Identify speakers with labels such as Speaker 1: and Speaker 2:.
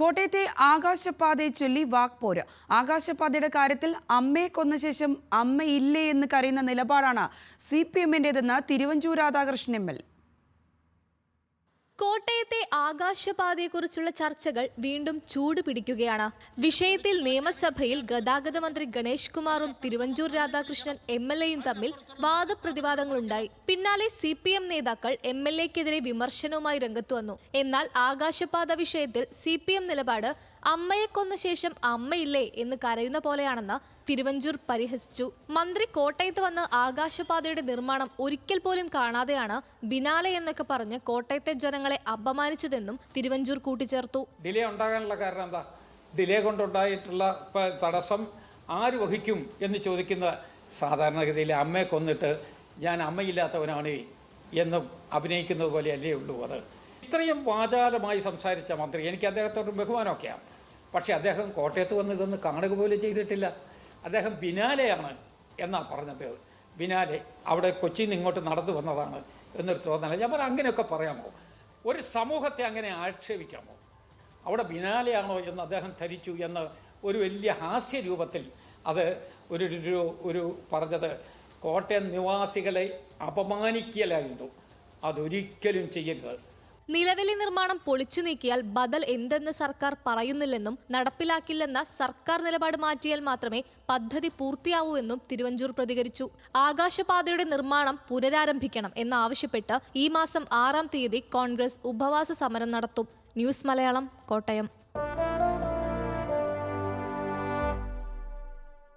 Speaker 1: കോട്ടയത്തെ ആകാശപാതയെ ചൊല്ലി വാക്പോര്. ആകാശപാതയുടെ കാര്യത്തിൽ അമ്മയെ കൊന്ന ശേഷം അമ്മയില്ലേ എന്ന് കരയുന്ന നിലപാടാണ് CPM-ന്റേതെന്ന് തിരുവഞ്ചൂർ രാധാകൃഷ്ണൻ ML.
Speaker 2: കോട്ടയത്തെ ആകാശപാതയെക്കുറിച്ചുള്ള ചർച്ചകൾ വീണ്ടും ചൂട് പിടിക്കുകയാണ്. വിഷയത്തിൽ നിയമസഭയിൽ ഗതാഗത മന്ത്രി ഗണേഷ് കുമാറും തിരുവഞ്ചൂർ രാധാകൃഷ്ണൻ MLA-യും തമ്മിൽ വാദപ്രതിവാദങ്ങളുണ്ടായി. പിന്നാലെ CPM നേതാക്കൾ MLA-ക്കെതിരെ വിമർശനവുമായി രംഗത്തു വന്നു. എന്നാൽ ആകാശപാത വിഷയത്തിൽ CPM നിലപാട് അമ്മയെ കൊന്ന ശേഷം അമ്മയില്ലേ എന്ന് കരയുന്ന പോലെയാണെന്ന് തിരുവഞ്ചൂർ പരിഹസിച്ചു. മന്ത്രി കോട്ടയത്ത് വന്ന് ആകാശപാതയുടെ നിർമ്മാണം ഒരിക്കൽ പോലും കാണാതെയാണ് ബിനാലെ എന്നൊക്കെ പറഞ്ഞ് കോട്ടയത്തെ ജനങ്ങളെ അപമാനിച്ചതെന്നും തിരുവഞ്ചൂർ കൂട്ടിച്ചേർത്തു.
Speaker 3: ഡിലേ ഉണ്ടാകാനുള്ള കാരണം എന്താ? ഡിലേ കൊണ്ടുണ്ടായിട്ടുള്ള തടസ്സം ആര് വഹിക്കും എന്ന് ചോദിക്കുന്ന സാധാരണഗതിയിൽ അമ്മയെ കൊന്നിട്ട് ഞാൻ അമ്മയില്ലാത്തവനാണ് എന്ന് അഭിനയിക്കുന്നത് പോലെയല്ലേ ഉള്ളൂ. അത് ഇത്രയും വാചാലമായി സംസാരിച്ച മന്ത്രി, എനിക്ക് അദ്ദേഹത്തോട് ബഹുമാനമൊക്കെയാണ്. പക്ഷേ അദ്ദേഹം കോട്ടയത്ത് വന്ന് ഇതൊന്ന് കാണുക പോലും ചെയ്തിട്ടില്ല. അദ്ദേഹം ബിനാലെയാണ് എന്നാണ് പറഞ്ഞത്. ബിനാലെ അവിടെ കൊച്ചിയിൽ നിന്ന് ഇങ്ങോട്ട് നടന്നു വന്നതാണ് എന്നൊരു തോന്നല. ഞാൻ പറയാം, അങ്ങനെയൊക്കെ പറയാമോ? ഒരു സമൂഹത്തെ അങ്ങനെ ആക്ഷേപിക്കാമോ? അവിടെ ബിനാലെയാണോ എന്ന് അദ്ദേഹം ധരിച്ചു എന്ന് ഒരു വലിയ ഹാസ്യ രൂപത്തിൽ അത് ഒരു പറഞ്ഞത് കോട്ടയം നിവാസികളെ അപമാനിക്കലായിരുന്നു. അതൊരിക്കലും ചെയ്യരുത്.
Speaker 2: നിലവിലെ നിർമ്മാണം പൊളിച്ചു നീക്കിയാൽ ബദൽ എന്തെന്ന് സർക്കാർ പറയുന്നില്ലെന്നും നടപ്പിലാക്കില്ലെന്ന സർക്കാർ നിലപാട് മാറ്റിയാൽ മാത്രമേ പദ്ധതി പൂർത്തിയാവൂ എന്നും തിരുവഞ്ചൂർ പ്രതികരിച്ചു. ആകാശപാതയുടെ നിർമ്മാണം പുനരാരംഭിക്കണം എന്നാവശ്യപ്പെട്ട് ഈ മാസം 6-ാം തീയതി കോൺഗ്രസ് ഉപവാസ സമരം നടത്തും. ന്യൂസ് മലയാളം, കോട്ടയം.